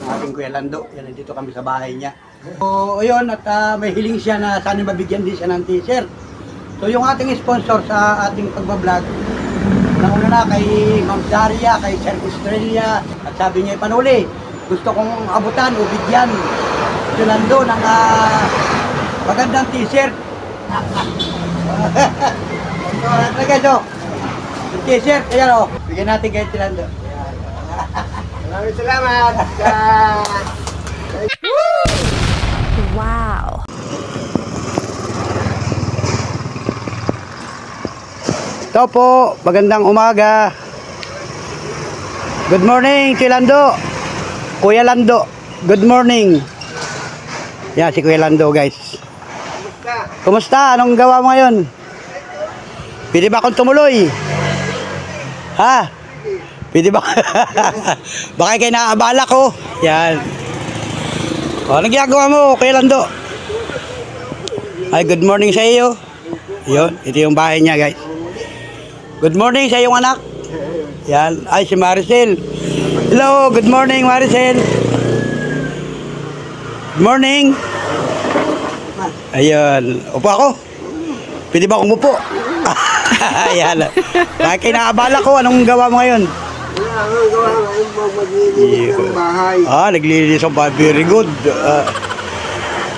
ating Kuya Lando. Yan, nandito kami sa bahay niya. So, ayun, at may hiling siya na sana mabigyan din siya ng t-shirt. So, yung ating sponsor sa ating pagbablog, una na kay Ma'am Daria, kay Sir Australia, at sabi niya, Panuli, gusto kong abutan o bigyan si Lando ng magandang t-shirt. So, ano guys, yung t-shirt, ayan o, bigyan natin kay si Lando. Maraming salamat. Wow. Ito po, magandang umaga. Good morning, si Lando. Kuya Lando, good morning. Yan, si Kuya Lando, guys. Kumusta? Anong gawa mo ngayon? Pwede ba akong tumuloy? Ha? Pwede ba? Baka kayo naaabala ko. Yan. O, anong ginagawa mo, Kuya Lando? Ay, good morning sa iyo. Yun, ito yung bahay niya, guys. Good morning sa iyong anak. Yan. Ay, si Maricel. Hello, good morning, Maricel. Good morning. Ayun. Upo ako. Pwede ba akong upo? Ayan. Bakit kayo nakaabala ko? Anong gawa mo ngayon? Maglilinis ng bahay. Naglilinis ang bahay. Very good.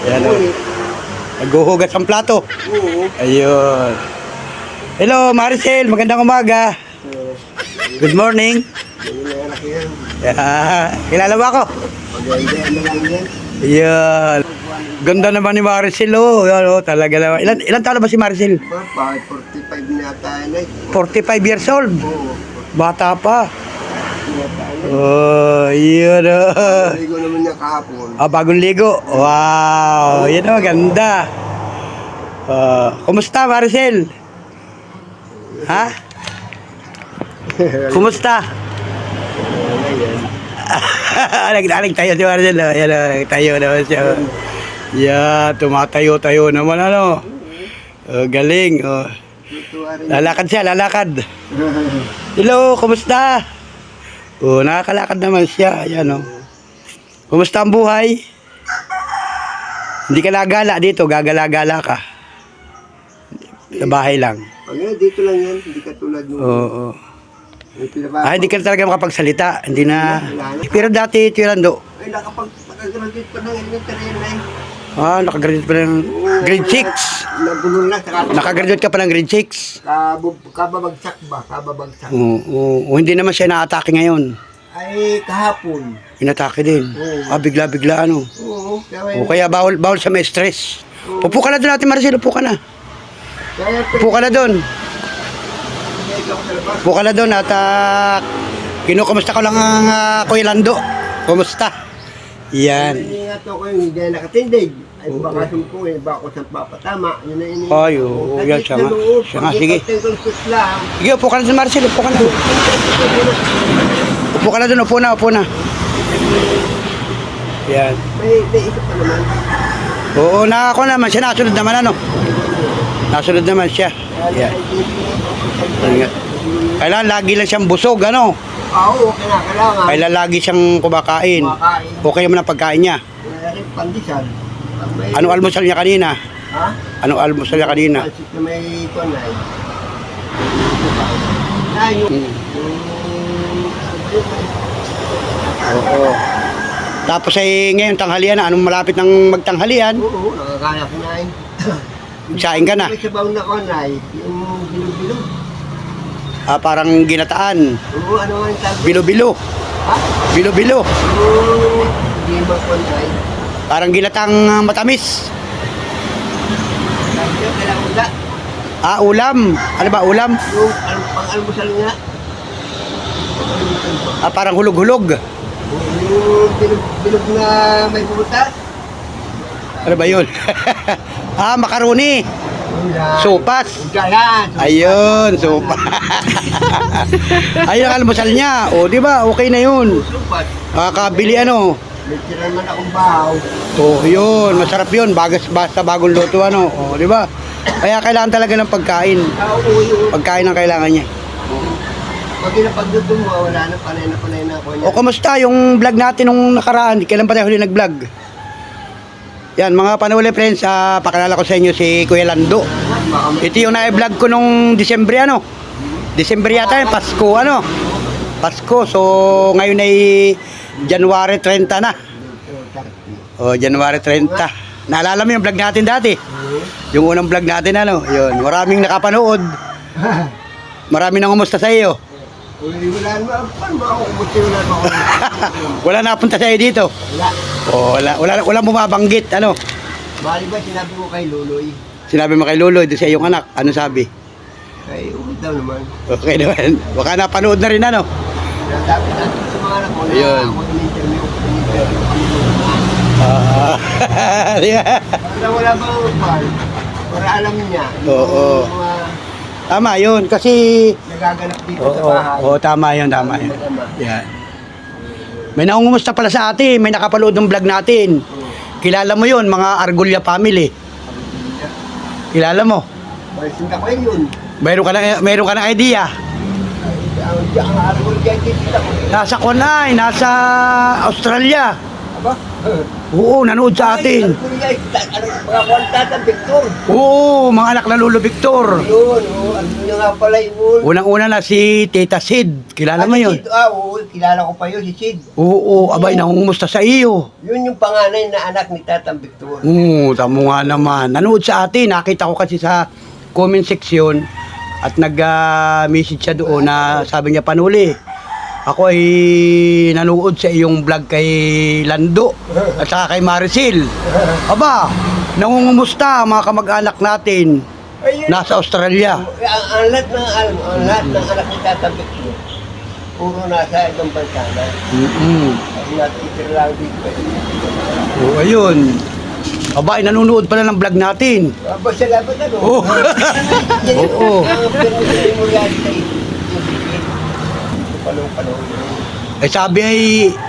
Ayan. Naghuhugas ang plato. Ayun. Hello, Maricel. Magandang umaga. Good morning. Kilala mo ako? Ayan. Ganda naman ni Maricel, oh. Yan, talaga naman. Ilan taon na ba si Maricel? 45 na tayo. 45 years old. Oo. Bata pa. Oh, yun. Ligo naman niya kahapon. Bagong ligo. Wow. Yan o, ganda. Kumusta, Maricel? Ha? Kumusta? Nagdaling tayo si Maricel. Yan o, nagtayo naman siya. Yeah, tumatayo-tayo naman ano. Galing. Lalakad siya, lalakad. Hello, kumusta? Nakakalakad naman siya. Ayan o. Kumusta ang buhay? Hindi ka nagala dito, gagala-gala ka. Sa bahay lang. Dito lang yan, hindi ka tulad nung... Oo. Hindi ka talaga makapagsalita. Hindi na. Pero dati, Tirando. Ay, nakapag-graduate pa ng elementary na eh. Nakagraduate pa ng grade 6. Nabulol na, saka... Nakagraduate ka pa ng grade 6. Kababagsak ba? Kababagsak. Hindi naman siya na-atake ngayon. Ay, kahapon. Inatake din. Bigla-bigla ano. Oo. Kaya bawal sa may stress. Upo ka na doon natin, Maricel. Upo ka na. Upo ka na doon. Upo ka na doon at kinukumusta ko lang ang Kuya Lando. Kumusta? Yan. Hindi nga ito ko yung hindi na nakatindig. Ay, bakasyon ko eh, bako sa papatama. Yun na yun. Ay, oo. Yan siya nga. Siya nga, sige. Sige, upo ka na doon, Maricel. Upo ka na. Upo ka na doon. Upo na, upo na. Yan. May isip pa naman. Oo, ako naman siya. Nasunod naman ano. Nasunod naman siya. Yan. Kailangan lagi lang siyang busog, ano? Oo, kailangan. Kailangan lagi siyang kumakain. Okay naman ang pagkain niya. Pandesal. Anong almusal niya kanina? Ha? Anong almusal niya kanina? Pansit na may kunay. Oo. Tapos ay ngayon tanghalian na. Anong malapit ng magtanghalian? Oo, nakakaya ko na eh. Saing ka na. May sabaw na kunay, yung bilog-bilog. Parang ginataan. Oo, ano nga yung tawag? Bilo-bilo. Ha? Bilo-bilo. Oo, hindi ba kunay? Parang ginatang matamis. Kailangan ulat. Ulam. Ano ba ulam? Yung pang-almusal nga. Parang hulog-hulog. Yung bilog na may butas. Ano ba yun? Makaroni. Sopas. Yan. Ayun, sopas. Ayun ang almusal niya. O, di ba? Okay na yun. Supat. Kakabili ano. May tira naman akong bahaw. Yun. Masarap yun. Basta bagong luto ano. O, di ba? Kaya kailangan talaga ng pagkain. Oo, yun. Pagkain ang kailangan niya. Pag inapagduto mo, wala na panay na ako niya. O kumusta yung vlog natin nung nakaraan? Kailan pa tayo huli nag-vlog? Yan mga panuli friends, pakilala ko sa inyo si Kuya Lando. Ito yung na-vlog ko nung Disyembre ano? Disyembre yata yun, Pasko ano? Pasko, so ngayon ay January 30 na. O January 30. Naalala mo yung vlog natin dati? Yung unang vlog natin ano? Yun, maraming nakapanood. Marami nang umusta sa iyo. Wala naman. Paano ba ako kumusti? Wala pa ako. Wala napunta sa iyo dito. Wala. O wala bumabanggit ano? Bali ba sinabi ko kay Luloy? Sinabi mo kay Lolo, doon sa iyong anak, ano sabi? Kay Ugod daw naman. Okay naman. Baka napanood na rin ano? Sabi natin sa mga anak ko na Ayun. ako in-interview. Di ba? Para wala bang upal. Para alam niya. Oo. Yung mga Tama yun, kasi... nagaganap dito sa Oo, bahay. oo, tama yun, tama yun. Yan. May nangungumusta pala sa atin, may nakapanood ng vlog natin. Kilala mo yun, mga Argulla family. Kilala mo? Balisin ko yun. Mayroon ka ng idea? Ang arbol dyan dito ko. Nasa Kunay, nasa Australia. Aba? Oo, nanood sa atin. Mga kwantata, Victor. Oo, mga anak na Lolo Victor. Yun, ano nyo nga pala yun. Unang-una na si Tita Sid. Kilala mo yun? Sid, oo, kilala ko pa yun, si Sid. Oo, abay, nangungumusta sa iyo. Yun yung panganay na anak ni Tatang Victor. Oo, tamo nga naman. Nanood sa atin. Nakita ko kasi sa comment section at nag-message siya doon na sabi niya, Panuli, ako ay nanood sa iyong vlog kay Lando at saka kay Maricel. Aba, nangungumusta ang mga kamag-anak natin Ayun. nasa Australia. Ang lahat ng anak ni Tatang Victor, puro nasa ibang bansa na. Ang natitira lang dito. Oo, ayun. Aba, ay nanonood pala ng vlog natin. Aba, salamat ano. Oo. Oo. Ang pinag mo yan sa panong Ay sabi ay,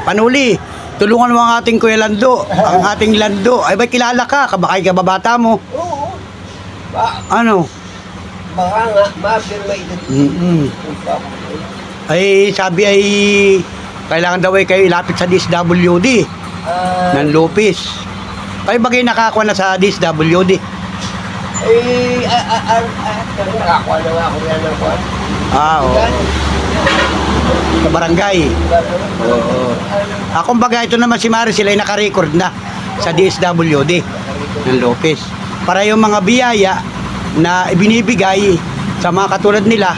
Panuli, tulungan mo ang ating Kuya Lando, ang ating Lando. Ay ba kilala ka, kabakay ka babata mo. Oo. Ano? Baka nga, ma-affirma ito. Ay sabi ay, kailangan daw ay kayo ilapit sa DSWD ng Lopez. Kayo bagay nakakuha na sa DSWD? Nakakuha na nga ako yan ng kwan. Oo. Sa barangay. Oo. Akong baga ito naman si Maricel ay naka-record na sa DSWD ng Lopez. Para yung mga biyaya na ibinibigay sa mga katulad nila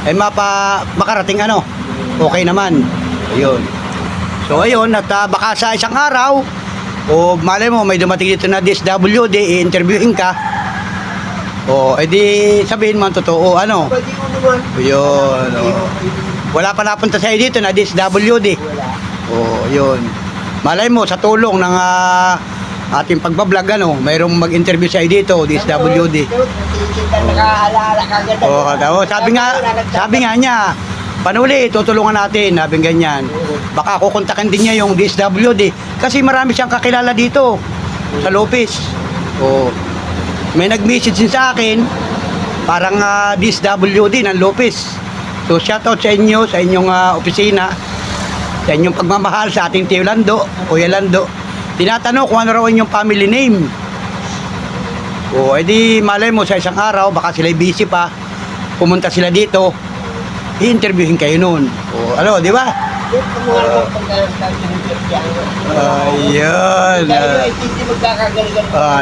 ay makarating ano, okay naman. Ayun. So ayun, at baka sa isang araw o malay mo may dumating dito na DSWD, i-interviewin ka. O edi sabihin mo ang totoo ano. Pwede ko naman. Ayun. Wala pa napunta sa'yo dito na DSWD. Wala. Oo, yun. Malay mo, sa tulong ng ating pagbablog, ano, mayroong mag-interview sa'yo dito, DSWD. Nakaalaala ka agad. Oo, sabi nga niya, Panuli, tutulungan natin, sabi ganyan. Baka kukontakin din niya yung DSWD. Kasi marami siyang kakilala dito, sa Lopez. Oo. May nag-message din sa akin, parang DSWD ng Lopez. So shoutout sa inyo, sa inyong opisina, sa inyong pagmamahal sa ating Tio Lando, Kuya Lando. Tinatanong kung ano raw inyong family name. O edi malay mo sa isang araw, baka sila busy pa, pumunta sila dito, i-interviewin kayo noon. O ano, di ba? Ayun.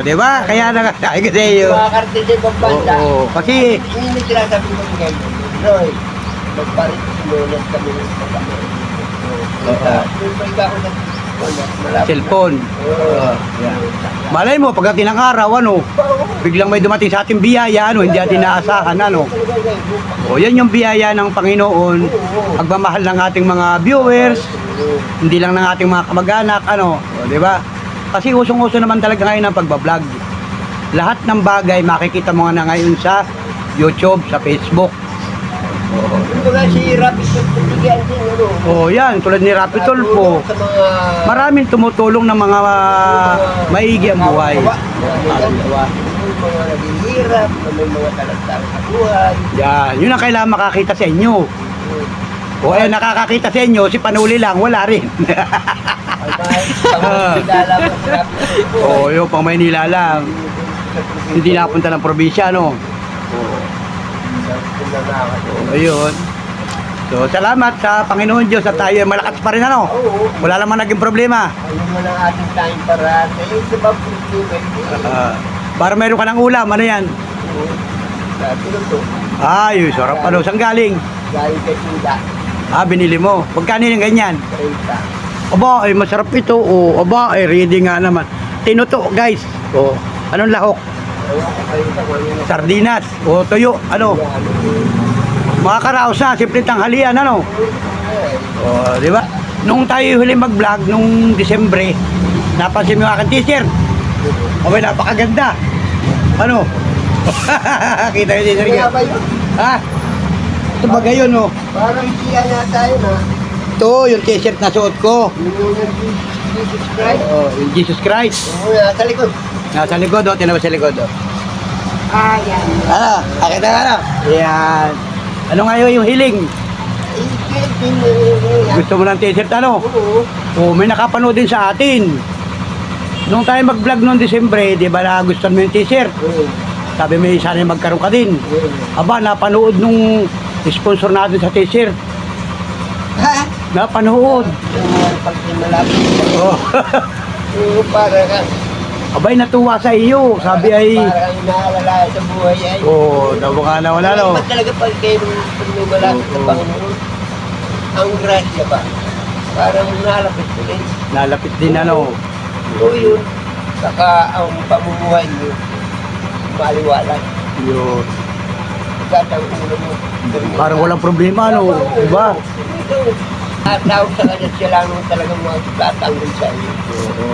Di ba? Kaya nakasay ko sa iyo. Oo, kasi Hindi sinasabi ko ngayon. Roy, magpalit sinulat kami ng pagkakit. cellphone. Malay mo, pagdating ng araw, ano, biglang may dumating sa ating biyaya, ano, hindi natin naasahan, ano. O, yan yung biyaya ng Panginoon, pagmamahal ng ating mga viewers, hindi lang ng ating mga kamag-anak, ano, o, di ba? Kasi usong-uso naman talaga ngayon ang pagbablog. Lahat ng bagay makikita mo nga na ngayon sa YouTube, sa Facebook. Wala si Rapid Tulfo din, ano? O, yan, tulad ni Rapi Tulfo. Sa mga... Maraming tumutulong ng mga maigi ang buhay. Mga naghihirap, may mga talagtang sa buhay. Yan, yun ang kailangan makakita sa inyo. O ayun, nakakakita sa inyo, si Panuli lang, wala rin. Ay, mahal. Pag-magpigala mo, sarap na ito. Oo, yung pang Maynila lang. Hindi napunta ng probinsya, no? Oo. Sarap na nakakatawa. Ayun. So, salamat sa Panginoon Diyos at tayo ay malakas pa rin, ano? Oo. Wala naman naging problema. Ayun mo ng ating tayong paraan. Ayun sa mga problema. Para meron ka ng ulam, ano yan? Sabi ko to. Ay, sarap ano. Saan galing? Galing kay Tunda. Binili mo. Pagkano yung ganyan? 30. Aba, ay masarap ito. O, aba, ay ready nga naman. Tinuto, guys. O, anong lahok? Ayun ko kayo sa mga Sardinas. O, tuyo. Ano? Mga karaos na. Simple tanghalian, ano? O, di ba? Nung tayo huli mag-vlog, nung Disyembre, napansin mo yung aking t-shirt. Abay, napakaganda. Ano? Kita yung t-shirt Kaya niya. ba yun? Ha? Ito ba gayon, no? Parang siya na tayo na. Ito, yung t-shirt na suot ko. Yung Jesus Christ. Oh, yung Jesus Christ. Oo, nasa likod. Nasa likod, oh. Tinawag sa likod, oh. Yan. Ano? Akita ka na? Yan. Ano nga yung hiling? Gusto mo ng t-shirt, ano? Oo. Oh, may nakapanood din sa atin. Nung tayo mag-vlog noong Disyembre, di ba nagustuhan mo yung t-shirt? Oo. Sabi mo, sana magkaroon ka din. Oo. Aba, napanood nung sponsor natin sa t-shirt. Ha? Napanood. Pag malapit. Oh. Oo, para ka. Abay, natuwa sa iyo. Sabi ay... Parang naalala sa buhay ay. Oh, nabuka na wala, no? Iba talaga pag kayo lumalapit sa Oo. Panginoon. Ang grasya ba? Parang nalapit ko din. Nalapit din, ano? Oo yun. Saka ang pamumuhay mo, maliwalag. Yun. Pagkat ang ulo mo. Parang walang problema, no? Diba? Tawag sa kanya siya lang naman talagang mga tatanggol sa iyo.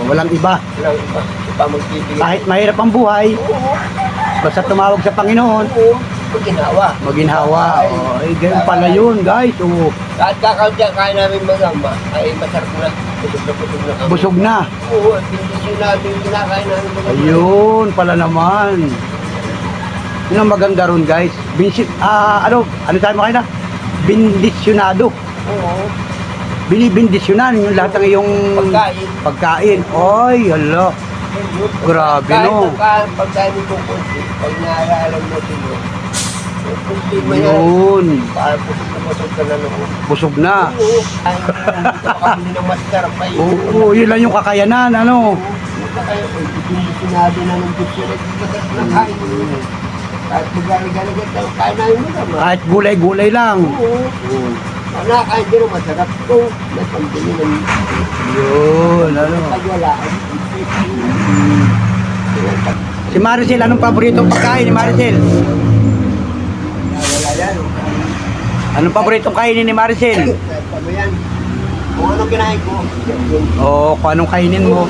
Walang iba. Walang iba. Siya pa magbibigay. Kahit mahirap ang buhay, Oo. basta tumawag sa Panginoon, Oo. Pag ginawa. maginhawa. Oh, ay, ganun pala yun, guys. Oh, Kahit kakaunti ang kain namin magamba, ay masarap na. Busog na kami. busog na. Oo, bindisyon namin yung kinakain namin magamba. Ayun, pala naman. Yun ang maganda ron, guys. Ano tayo mo kayo na? Bindisyonado. Oo. Binibindisyonan yung lahat ng iyong Pagkain. pagkain. Ay, hala. Grabe, no? Pagkain mo kung kunti, pag naalala mo sila, kunti mo yan. Yun. Parang busog ka na noon. Busog na. Oo. Ay, hindi ka makabili ng masarap pa yun. Oo, yun lang yung kakayanan, ano? Kaya, hindi sinabi na ng Diyos yun, masarap na kain mo. Kahit magalaga-lagat ang kain namin mo naman. Kahit gulay-gulay lang. Oo. Nakakain din ang masarap ko. May pambili ng Yun, ano? pagwalaan. Si Maricel, anong paboritong pagkain ni Maricel? Wala yan. Anong paboritong kainin ni Maricel? Ano yan? Kung ano kinain ko, yan yun. O kung anong kainin mo?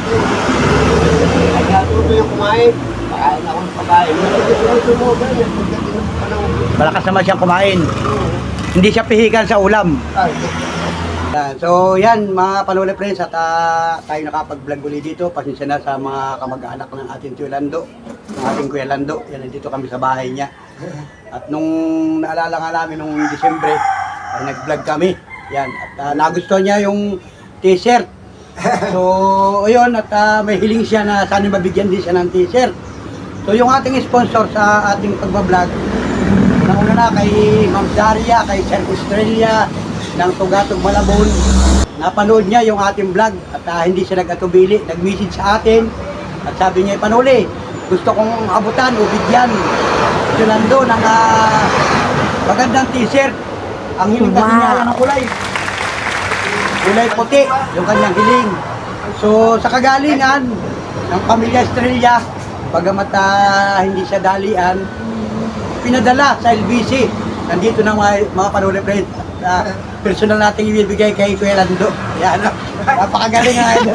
Kaya tuto yung kumain. Pakain ako ng pagkain. Ito mo ba yan? Pagdating ng panahon. Malakas naman siyang kumain. Hindi siya pihikan sa ulam. Ay, So yan mga Panuli friends at tayo nakapag-vlog ulit dito. Pasensya na sa mga kamag-anak ng ating Kuya Lando. Ng ating Kuya Lando. Yan, nandito kami sa bahay niya. At nung naalala nga namin nung Disyembre, ay nag-vlog kami. Yan. At nagustuhan niya yung t-shirt. So, ayun, at may hiling siya na sana mabigyan din siya ng t-shirt. So, yung ating sponsor sa ating pagbablog, una na kay Ma'am Daria, kay Sir Australia, ng Tugatog Malabon. Napanood niya yung ating vlog at hindi siya nag-atubili. Nag-message sa atin at sabi niya, Panuli, gusto kong abutan o bigyan si Lando ng magandang t-shirt. Ang hiling kasi niya yan ang kulay. Kulay puti, yung kanyang hiling. So, sa kagalingan ng pamilya Estrella, bagamat hindi siya dalian, pinadala sa LBC. Nandito na mga Panuli friends. Personal nating ibibigay kay Kuya Lando. Yan, napakagaling nga ito.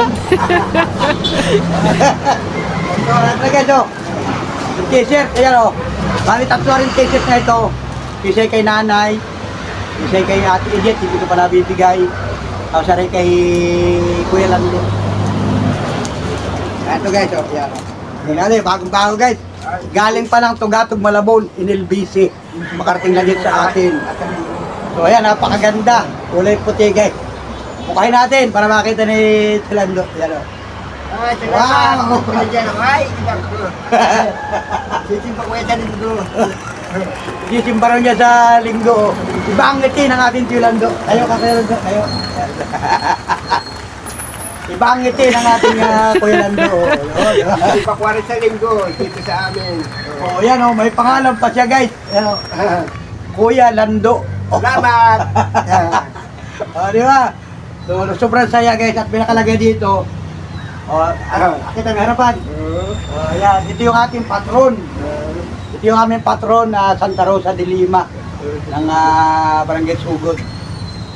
So, talaga ito. Yung t-shirt, ayan o. Bali, tatlo rin t-shirt na ito. Isa kay nanay, isa kay Ate Edith, hindi ko pa nabibigay. Tapos rin kay Kuya Lando. Ito guys, o. Yan o. Yan, bagong-bago guys. Galing pa ng Tugatog Malabon, in LBC. Makarating na dito sa atin. So ayan, napakaganda. Kulay puti guys. Bukahin natin para makita ni Tilando. Yan o. Ay, salamat. Wow! Pinadyan ako. Ay, iba ko. Sisimpa ko yan sa linggo. Sisimba rin niya sa linggo. Iba ang ngiti ng ating Tilando. Tayo ka Tilando. Tayo. Iba ang ngiti ng ating Kuya Lando. Sisimpa ko rin sa linggo. Dito sa amin. Oh, yan oh, may pangalan pa siya guys. Yan oh. Kuya Lando. Salamat. Oh, di ba? So, sobrang saya guys at pinakalagay dito. Oh, kita ng harapan. Oh, yan, ito yung ating patron. Ito yung aming patron na Santa Rosa de Lima ng Barangay Sugod.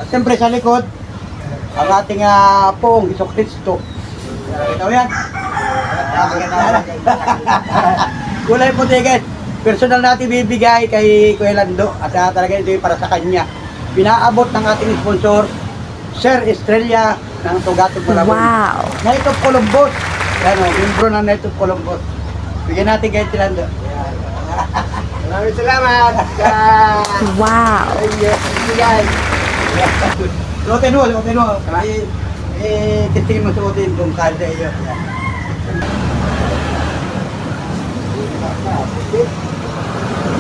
At siyempre sa likod, ang ating Poong Iso Cristo. Ito yan. Kulay puti guys. Personal natin bibigay kay Kuya Lando at talaga ito yung para sa kanya. Pinaabot ng ating sponsor, Sir Estrella ng Tugatog Malabon. Wow! Night of Columbus. Yan o, membro ng Night of Columbus. Bigyan natin kay Tilando. Maraming salamat. Wow! Yan. Suotin mo, suotin mo. Kitingin mo suotin kung kalda iyo.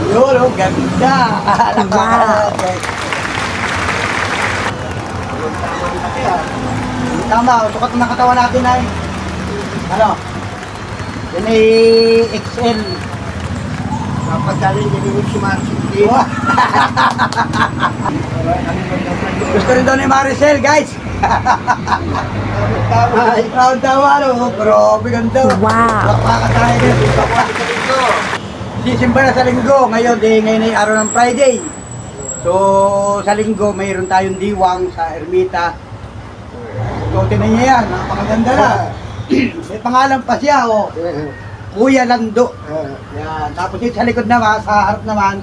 Yun, oh, ganda. Wow. Tama, sukat ng katawan natin ay ano? Yan ay XL. Papadalin din yung sumasindi. Gusto rin daw ni Maricel, guys. Tama. Tama, no? Grabe, ganda. Wow. Napakatayo din. Sisimba na sa linggo. Ngayon, ngayon ay araw ng Friday. So, sa linggo, mayroon tayong diwang sa Ermita. So, tinan niya yan. Napakaganda na. May pangalan pa siya, oh. Kuya Lando. Yan. Tapos dito sa likod naman, sa harap naman,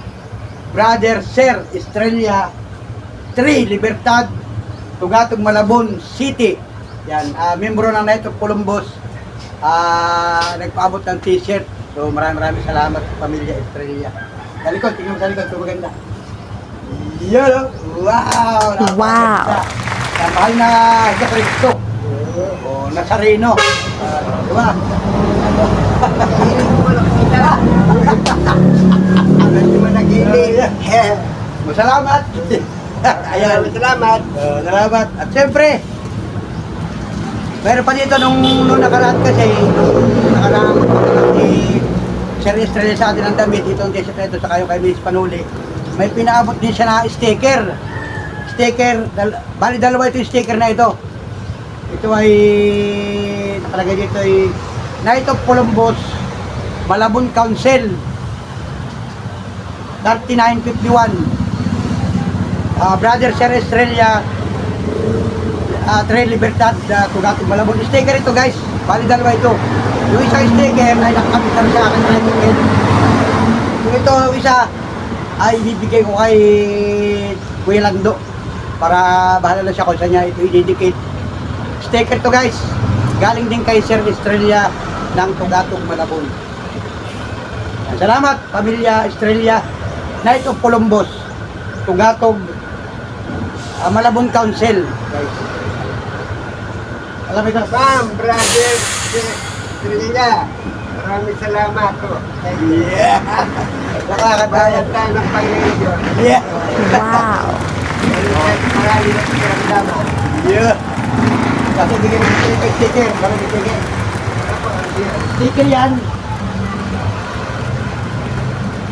Brother Sir Estrella 3 Libertad, Tugatog Malabon City. Yan, membro ng Night of Columbus. Nagpaabot ng t-shirt. So maraming salamat sa pamilya Estrella. Sa likod, tingnan mo sa likod, ito maganda. Yan, oh. Wow! Wow. Yan, mahal na Jesu Cristo. O, Nazareno. Diba? Medyo managili. Masalamat. Ayan. Salamat. Salamat. At siyempre, meron pa dito nung nakaraan kasi, nakaraan si Sir Estrella sa atin ng damit, itong t-shirt na ito, saka yung kay Miss Panuli. May pinaabot din siya na sticker. Sticker, bali dalawa ito yung sticker na ito. Ito ay, nakalagay dito ay Night of Columbus, Malabon Council, 3951. Brother Sir Estrella, Trail Libertad, Tugatog Malabon. Sticker ito guys, bali dalawa ito. Yung isang sticker ay nakakabit sa akin na ticket. Yung ito, isa ay ibibigay ko kay Kuya Lando para bahala na siya kung saan niya ito i-dedicate. Sticker to guys, galing din kay Sir Estrella ng Tugatog Malabon. Salamat pamilya Estrella, Night of Columbus, Tugatog Malabon Council guys. Alam mo ito? Ma'am, brother, Estrella, maraming salamat po. Yeah! Nakakatawa. Bayad tayo ng Panginoon. Yeah! Wow! Maraming salamat. Yeah! Kasi bigyan mo sticker, maraming sticker. Sticker yan.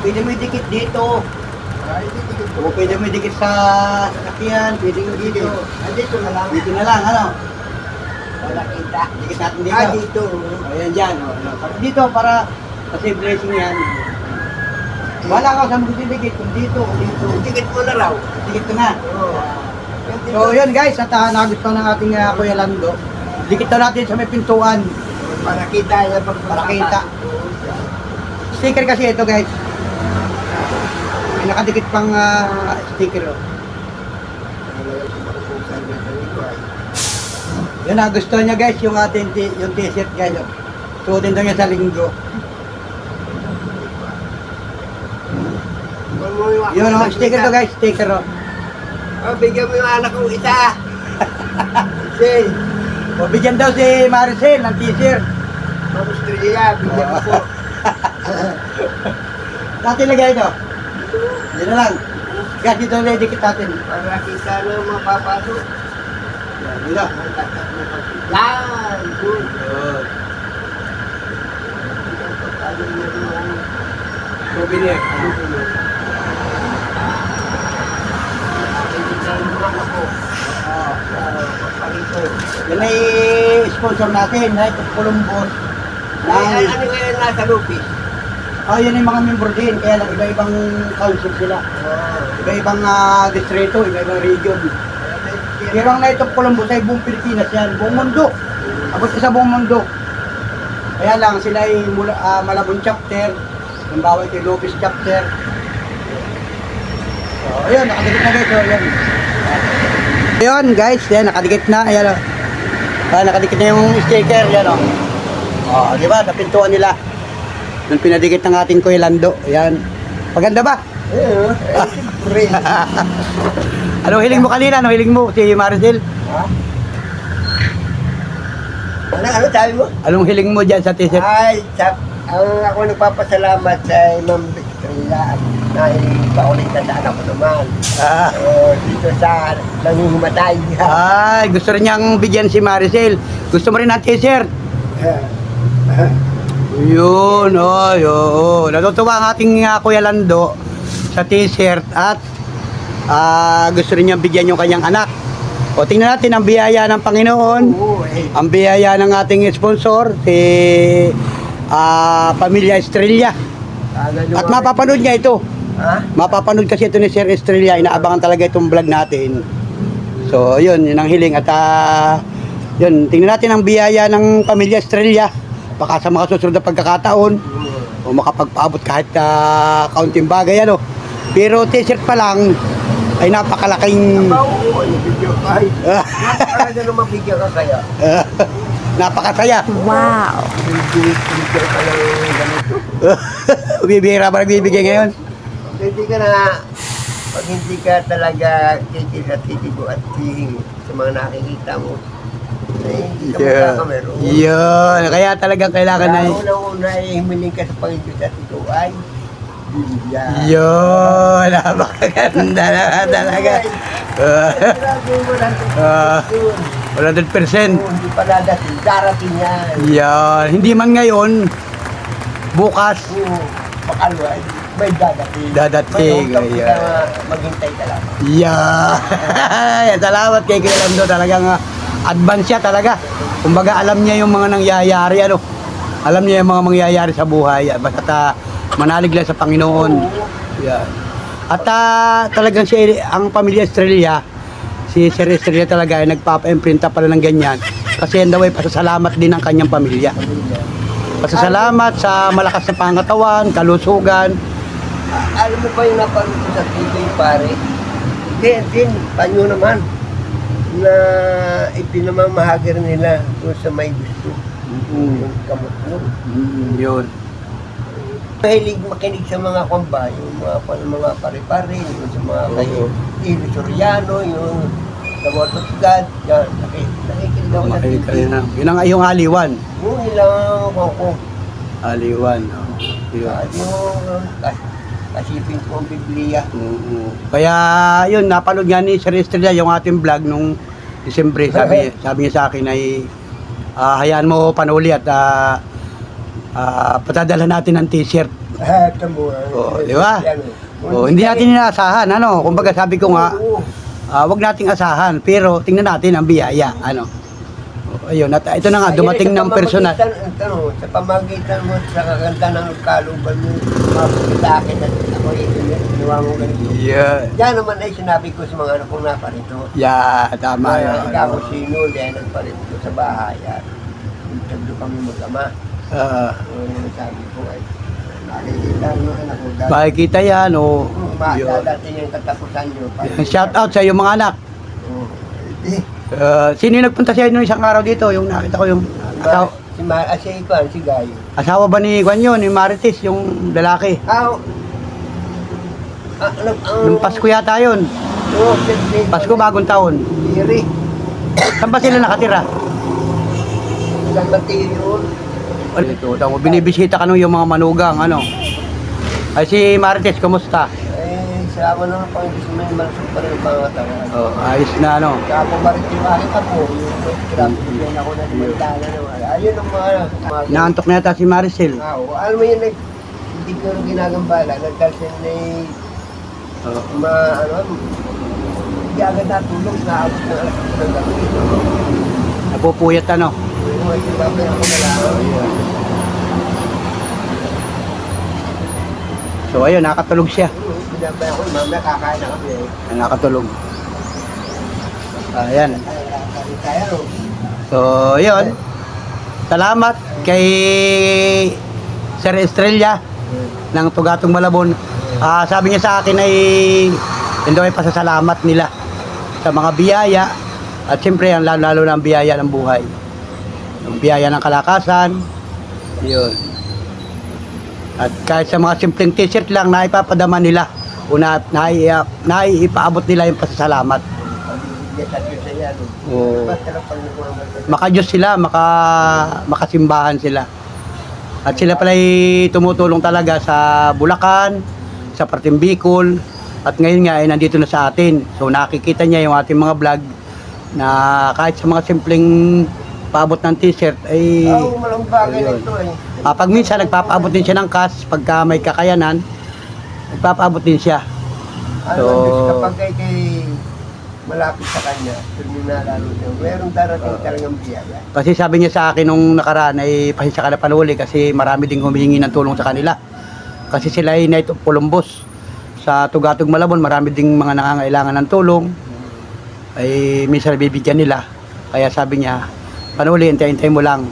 Pwede mo idikit dito. O pwede mo idikit sa sakyan, pwede mo dito. Dito na lang. Dito na lang, ano? Wala kita. Dikit natin dito. Dito. Ayan dyan. O. Dito para kasi blessing yan. Wala ka sa magdidikit kung dito o dito. Tikit mo na raw. Dikit ko na. Oo. So yun guys, at nagustuhan ng ating Kuya Lando. Dikit na natin sa may pintuan Para kita niya pag para kita. Sticker kasi ito guys. May nakadikit pang sticker. Oh. Yun nagustuhan niya guys yung ating yung t-shirt guys. Oh. Suotin daw niya sa linggo. Yun oh, sticker to guys, sticker oh. Oh, bigyan mo yung anak kong isa. Kasi, O, bigyan daw si Maricel ng t-shirt. Australia, bigyan mo po. Dati lagay ito. Yan na lang. Kaya dito na dikit natin. Para kita na mapapasok. Yan, dito. Yan, good. Good. Souvenir. Yan ay sponsor natin, na ito Columbus. Ay, ano ngayon nasa lupis? Oh, yan ay mga member din, kaya lang iba-ibang council sila. Iba-ibang distrito, iba-ibang region. Pero ang Night of Columbus ay buong Pilipinas yan, buong mundo. Abot sa buong mundo. Kaya lang sila ay mula, Malabon chapter, halimbawa ito yung Lopez chapter. So, ayun, nakadikit na guys. So, ayan. Ayun guys, yan, nakadikit na. Ayan o. Nakadikit na yung sticker, yan o. Oh, di ba? Sa pintuan nila. Nung pinadikit ng ating Kuya Lando. Ayan. Maganda ba? Anong hiling mo kanina? Anong hiling mo? Si Maricel? Ha? Ano sabi mo? Anong hiling mo dyan sa t-shirt? Ay, ako nagpapasalamat sa Ma'am Victoria at naipaulit na sa anak ko naman. Ah. Dito sa nangingimatay. Ay, gusto rin niyang bigyan si Maricel. Gusto mo rin ng t-shirt? Yun, oy, oo. Natutuwa ang ating Kuya Lando sa t-shirt at gusto rin niyang bigyan yung kanyang anak. O, tingnan natin ang biyaya ng Panginoon. Oo, eh. Ang biyaya ng ating sponsor, si Pamilya Estrella. At mapapanood niya ito. Ha? Mapapanood kasi ito ni Sir Estrella. Inaabangan talaga itong vlog natin. So, yun ang hiling. At yun, tingnan natin ang biyaya ng Pamilya Estrella. Baka sa mga susunod na pagkakataon, o makapagpaabot kahit kaunting bagay, ano. Pero t-shirt pa lang, ay napakalaking... Oo, bigyan ka. Napakalaga naman bigyan ka kaya. napakasaya. Wow. Bigyan ka lang ganito. Bibihira ba nagbibigay ngayon? Hindi ka na, pag hindi ka talaga kikis at titigo at hihingi sa mga nakikita mo, eh, hindi ka magkakamero. Yun. Kaya talagang kailangan na... Una-una ay himiling ka sa Panginoon at ito ay bibigyan. Yun. Napakaganda na talaga. Grabe mo lang yun. 100%. Hindi pa dadating, darating yan. Yan. Hindi man ngayon, bukas, Oo, pakalwa, may dadating. Dadating, May hanggang ayan. ka maghintay ka lang. yan. Salamat kay Kuya Lando. Talagang advance siya talaga. Kumbaga alam niya yung mga nangyayari, ano. Alam niya yung mga mangyayari sa buhay. Basta manalig lang sa Panginoon. Yan. At talagang ang Pamilya Estrella, si Sir Estrella talaga ay nagpapa-imprinta pala ng ganyan. Kasi yan daw ay pasasalamat din ng kanyang pamilya. Pasasalamat sa malakas na pangatawan, kalusugan. Alam mo ba yung napanood ko sa TV, pare? Din, panyo naman na ipinamamahagir nila kung sa may gusto. Yung kamot mo. Yun. Mahilig makinig sa mga kwamba, yung mga pare-pare, yung sa mga kayo, Ilo Soriano, yung The Word of God, yan, nakikinig ako sa Makinig ka TV. rin na. Yun ang iyong aliwan. Yung ilang ko, Aliwan. Oh. Yun. yung kasipin ko ang Biblia. Kaya yun, napanood nga ni Sir Estrella yung ating vlog nung Disyembre. Sabi niya sa akin ay hayaan mo panuli at patadala natin ng t-shirt. Ito mo. Oh, di ba? Oh, hindi natin inaasahan, ano? Kumbaga sabi ko nga, wag nating asahan, pero tingnan natin ang biyaya, ano? Oh, ayun, at ito na nga, dumating ng personal. Sa pamagitan mo sa kakanta ng kaluban mo, mapagkita akin at ako ginawa mo ganito. Yeah. Yan naman ay sinabi ko sa mga anak kong naparito. Yeah, tama Kaya yun. ikaw sino, dahil nagparito sa bahay at tagdo kami mag-ama. Sabi ko ay, nakikita mo anak ko. Makikita yan, o. Dadating yung katapusan nyo. Shout out sa iyong mga anak. Sino yung nagpunta sa inyo isang araw dito? Yung nakita ko yung asawa, Si Gayo. asawa ba ni Juan yun, ni Marites, yung lalaki? Nung Pasko yata yun. Oo, siyempre. Pasko, bagong taon. Iri. Saan ba sila nakatira? San Mateo yun. Ito, tamo, binibisita ka nung yung mga manugang, ano? Ay, si Marites, kumusta? Eh, salamat naman pang gusto mo yung malusog pa rin ang mga tanga. Oh, ayos na, ano? Kaya kung bakit yung aking apo, yung grabe bigyan ako na limandana naman. Ayun ang mga... Naantok na yata si Maricel. Alam mo yun, hindi ko nung ginagambala. Nagkalsin na hindi agad natulog, naabot ng alas ng gabi. Napupuyat, ano? Yung mga ibabay ako na lang. So, ayun, nakatulog siya. Binabay ako, mamaya kakain na kami. Nakatulog. Ayan. Kaya no? So, yun. Salamat kay Sir Estrella ng Tugatong Malabon. Sabi niya sa akin ay hindi ay pasasalamat nila sa mga biyaya at siyempre ang lalo na ang biyaya ng buhay. Ang biyaya ng kalakasan. Yun. At kahit sa mga simpleng t-shirt lang na ipapadama nila o naipaabot nila yung pasasalamat. Oo. Makadiyos sila, makasimbahan sila. At sila pala ay tumutulong talaga sa Bulacan, sa Parting Bicol, at ngayon nga ay nandito na sa atin. So nakikita niya yung ating mga vlog na kahit sa mga simpleng paabot ng t-shirt ay Malang bagay na ito eh. pag minsan nagpapaabot din siya ng cash pagka may kakayanan, nagpapaabot din siya. Kapag kay malapit sa kanya, nalalo siya, mayroong darating talagang biyaya. Kasi sabi niya sa akin nung nakaraan ay pasensya ka na panuli kasi marami ding humihingi ng tulong sa kanila. Kasi sila ay Knight of Columbus sa Tugatog Malabon, marami ding mga nangangailangan ng tulong. Ay minsan bibigyan nila. Kaya sabi niya, panuli, hintay-hintay mo lang.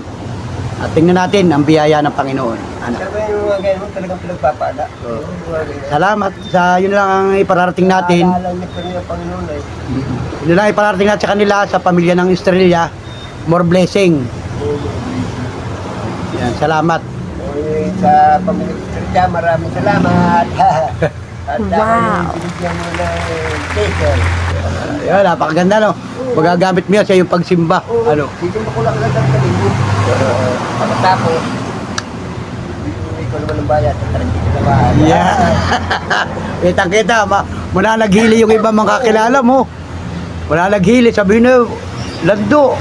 At tingnan natin ang biyaya ng Panginoon. Ano? Sabi yung mga ganyan mo talagang pinagpapada. Salamat sa yun lang ang ipararating natin. Naalala niya pa rin ang Panginoon eh. Yun lang ipararating natin sa kanila, sa pamilya ng Estrella. More blessing. Yan, salamat. Eh, sa pamilya ko Sergio, maraming salamat. At Wow. binigyan mo ng t-shirt. Yan, napakaganda, no? Magagamit mo yan sa iyong pagsimba. Ano? Dito mo ko lang lang ng kalibot. Pagkatapos, hindi ko naman ang bayad. 30 na ba? Yeah. Kitang-kita, muna naghili yung ibang mga kakilala mo. Wala naghili, sabihin na, Lando,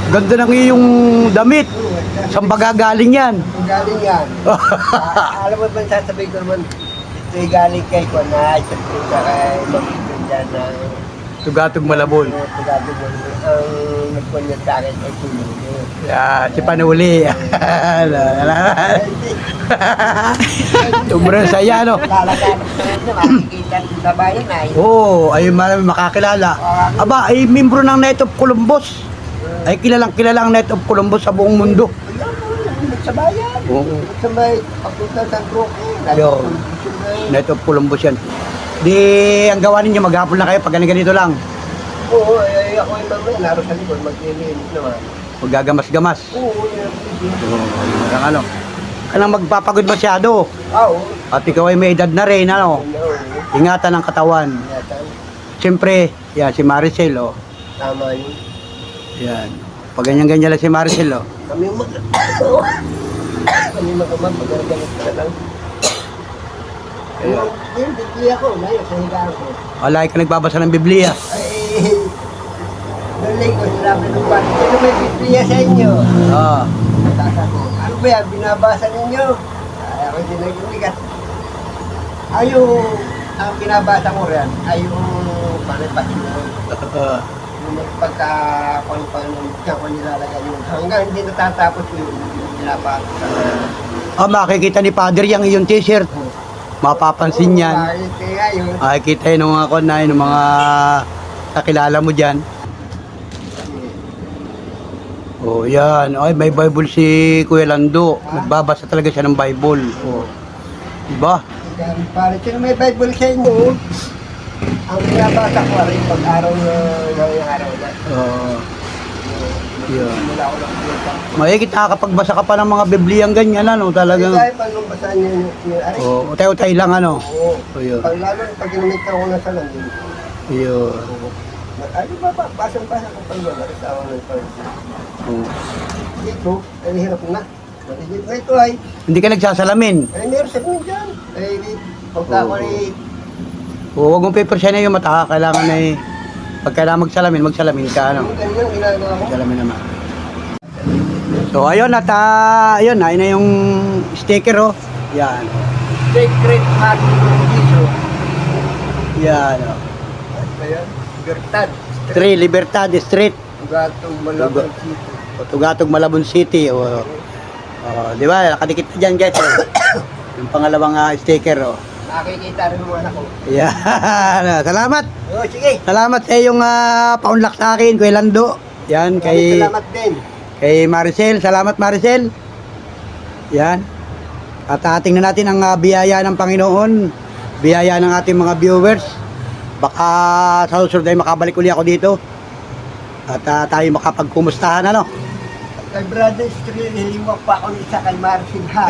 ganda ng iyong damit. Saan ba gagaling yan? Kung galing yan. Alam mo ba, sasabihin ko naman, ito'y galing kay Kwanay, sa puta kay Mag-ibig dyan na Tugatog Malabon. Tugatog mo, ang nagpunyag sa akin ay tulong. Yeah, si Panuli. Sobrang saya, no? Lalaganap na yun, makikita sa bayan ay. Oo, ay marami makakilala. Aba, ay membro ng Knight of Columbus. Ay kilalang ang Knight of Columbus sa buong mundo. Sa bayan. Oo. Sa may papunta sa Brooklyn. Yun. Knight of Columbus yan. Di, ang gawa ninyo, maghapon na kayo pag ganito lang. Oo, ay ako yung mamaya, laro sa likod, maglilinis naman. Maggagamas-gamas. Oo, yun. Parang ano. Ka nang magpapagod masyado. Oo. At ikaw ay may edad na rin, ano. Ingatan ang katawan. Siyempre, yan, si Maricel, oh. Tama yun. Yan. Pag ganyan-ganyan lang si Maricel, oh. Kami mag-amag, mag-araganit ka lang. Ayun. Yung biblia ko, ngayon sa higaan ko. Wala ka nagbabasa ng Biblia. Ay, nalay ko, sinabi ng pan, sino may biblia sa inyo? Oo. Tata ko, ano ba yan, binabasa ninyo? Ay, ako hindi nag-umigat. Ay, ang binabasa ko rin, ay yung panipasinod. Yung pagka-pang-pang-pang nilalagay yun. Hanggang hindi natatapos yung pinapasa. Makikita ni Father yung iyong t-shirt. Mapapansin yan. Kaya yun. Makikita yun ng mga kunay, ng mga kakilala mo dyan. Oh, yan. Ay, may Bible si Kuya Lando. Nagbabasa talaga siya ng Bible. Oh. Diba? Para sino may Bible sa inyo, ang binabasa ko rin pag-araw na araw na. Yun. Mula ko lang pinita. Makikita kapagbasa ka pa ng mga Bibliyang ganyan, ano, talagang. Kaya pag nung basahan niyo yung aray. Oh, utay-utay lang, ano. Oo. Oh, yun. Pag lalo, pag ginamit ako na sa langin, Yun. Ano ba, basang-basa ko pa yun, nakasawa ng pag-ibig. Oh. Ito, ay hirap na. Matigil na ito ay, Hindi ka nagsasalamin. ay meron sa kanya dyan. Ay, pagka ko ay, Huwag mong papersiya na yung mata. Kailangan na eh. Pag kailangan magsalamin ka. Ano? yung ganyan ginagawa ko. Salamin naman. So ayun at ayun na yung sticker oh. Yan. Secret Heart Piso. Yan oh. Ano ba yan? Libertad. 3 Libertad Street, Gatong Malabang City. Tugatog, Malabon City. Di ba? Nakadikit na dyan guys. Oh. Yung pangalawang sticker oh. Nakikita rin ng mga anak ko. Yan. Salamat. Oh, sige. Salamat sa iyong paunlak sa akin, Kuya Lando. Yan kay Salamat din. Kay Maricel, salamat Maricel. Yan. At tingnan natin ang biyaya ng Panginoon, biyaya ng ating mga viewers. Baka sa susunod ay makabalik uli ako dito. At tayo makapagkumustahan ano. Kay Brother Street, hiliwag pa ako ng isa kay Marcin ha.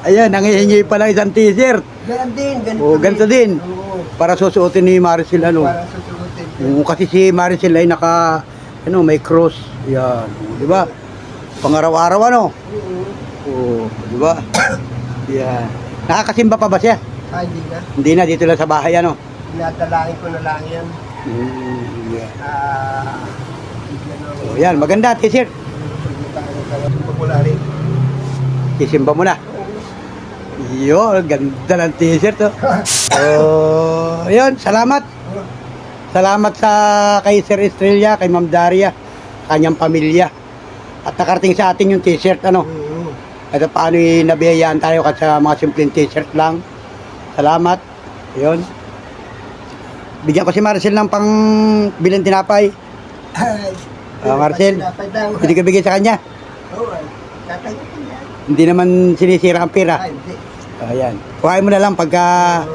Ayun, nangihingi pa ng isang t-shirt. Ganun din, ganito Oo, ganito din. Oo, Para susuotin ni Maricel ano. para susugutin. Kasi si Maricel ay naka may cross. Yan, di ba? Pangaraw-araw ano. Oo, di ba? Yan. Nakakasimba pa ba siya? Ay, di na. Hindi na, dito lang sa bahay ano. Tinadalangin ko na lang yan. Yeah. Bigyan ako. Oh, yan, maganda t-shirt. Populari. Isimba mo na. Yo, ganda ng t-shirt oh. Oh, yun, salamat. Salamat sa kay Sir Estrella, kay Ma'am Daria, kanyang pamilya. At nakarating sa atin yung t-shirt ano. At paano nabiyayaan tayo kasi sa mga simpleng t-shirt lang. Salamat. Yun. Bigyan ko si Marcel ng pang bilang tinapay. Marcel, hindi ka bigyan sa kanya. Oo, tatay ko yan. Hindi naman sinisira ang pera. Ay, hindi. Ayan. Kuhain mo na lang pagka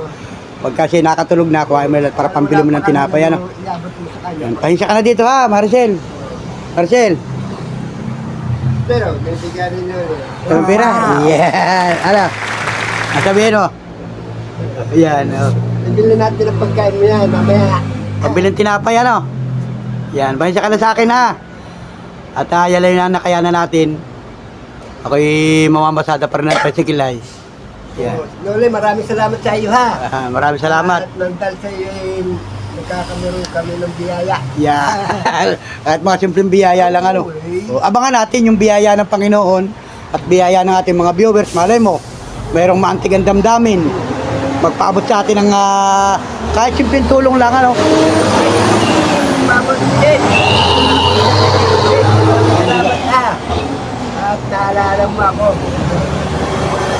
siya nakatulog na, kuhain mo na lang para pambili mo ng tinapay. Ano? Iabot mo sa kanya. Yan. Pahinsya ka na dito ha, Marcel. Marcel. Pero, bibigyan rin yun. Ang pera? Yan. Ano? Nasabihin o. Yan. Oh. Bibili natin ang pagkain mo yan, mamaya. Pambili ng tinapay ano. Yan. Pahinsya ka na sa akin ha. At yalay na nakayanan natin. Ako'y mamamasada pa rin ng Pesikilay. Yan. Lole, maraming salamat sa iyo ha. Maraming salamat. At nandal sa iyo, nagkakameron kami ng biyaya. Yan. At mga simpleng biyaya lang ano. O, abangan natin yung biyaya ng Panginoon at biyaya ng ating mga viewers. Malay mo, mayroong maantigang damdamin. Magpaabot sa atin ng kahit simpleng tulong lang ano. Salamat din. Salamat ha. At naalala mo ako.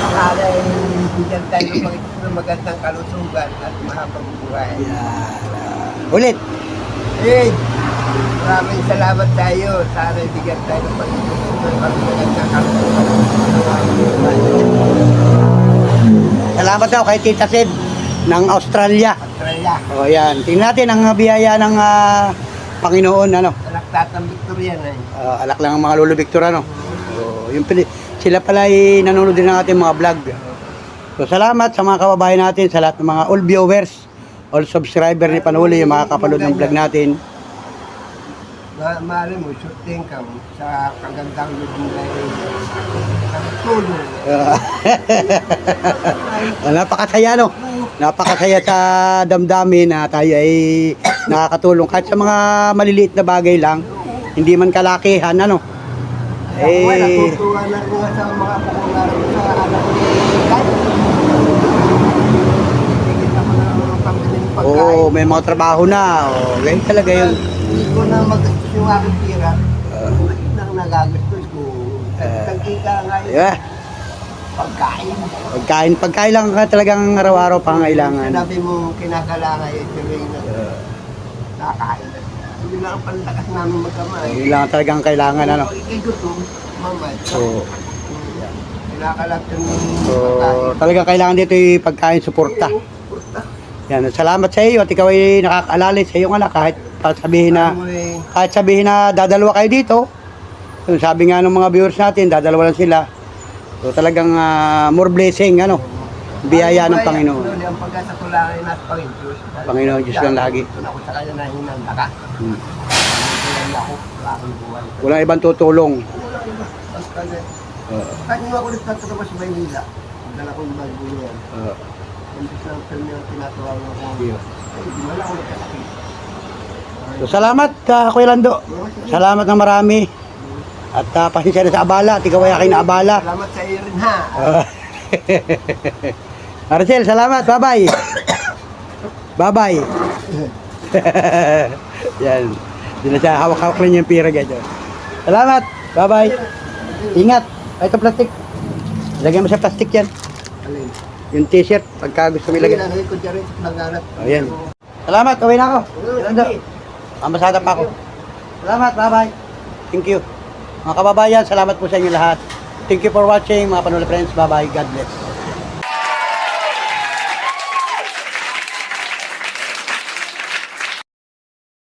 Akala ay bigyan tayo ng magandang kalusugan at mahabang buhay. Yan. Ulit. Hey, maraming salamat sa iyo. Sana bigyan tayo ng magandang kalusugan. Salamat daw kay Tita Sid ng Australia. Australia. O yan. Tingnan natin ang biyaya ng Panginoon ano. Anak tatang Victorian ay. Alak lang ang mga Lolo Victor ano. So, sila pala ay nanonood din ng ating mga vlog. So salamat sa mga kababayan natin, sa lahat ng mga all viewers, all subscriber ni Panuli, yung mga kapanood ng vlog natin. Maaaring mo, shooting ka sa kagandang lubong na tulong. Napakasaya no. Napakasaya sa damdamin na tayo ay nakakatulong kahit sa mga maliliit na bagay lang, hindi man kalakihan ano. Natutuwa na rin nga sa mga pangalan sa anak ko. Bigyan ako ng pambiling pagkain. Oo, may mga trabaho na. Oh, ganyan talaga yun. Hindi ko na magastos yung aking pira. Nang nagagastos ko. Tagkita nga yun. Yeah. Pagkain. Pagkain lang ka talagang araw-araw pangailangan. Sinabi mo kinakalangan ito rin na nakain. Hindi lang ang panlakas namin magkamay. Yun lang talagang kailangan ano. Ikay gusto, mamay. So, Kinakalagtan mo so talagang kailangan dito yung pagkain suporta. Yan, salamat sa iyo at ikaw ay nakakaalala sa iyong anak kahit sabihin na dadalawa kayo dito. So, sabi nga ng mga viewers natin, dadalawa lang sila. So talagang more blessing ano. Biyaya ng Panginoon. Ang pagkasa ko lang ay nasa Panginoon. Panginoon, Diyos lang lagi. Kung ako sa kanya na hinanda ka. Hmm. Kaya ako, wala akong buhay. Walang ibang tutulong. Wala iba. Basta na. Oo. Kahit nung ako nagtatrabaho sa Maynila, dala ko yung bago yan. Oo. Imbis na film yung tinatawagan ko. Yeah. Ay, di wala ako nagkasakit. So, salamat, Kuya Lando. Salamat ng marami. At pasensya na sa abala. At ikaw ay aking naabala. Salamat sa iyo rin ha. Marcel, salamat. Bye-bye. Bye-bye. Yan. Hindi na siya hawak-hawak rin yung pira ganyan. Salamat. Bye-bye. Ingat. Ito plastic. Lagyan mo sa plastic yan. Alin. Yung t-shirt. Pagka gusto mo ilagay. Ilagay ko dyan rin sa paggangat. Ayan. Salamat. Uwi na ako. Lando. Mamasada pa ako. Salamat. Bye-bye. Thank you. Mga kababayan, salamat po sa inyo lahat. Thank you for watching mga Panola friends. Bye-bye. God bless.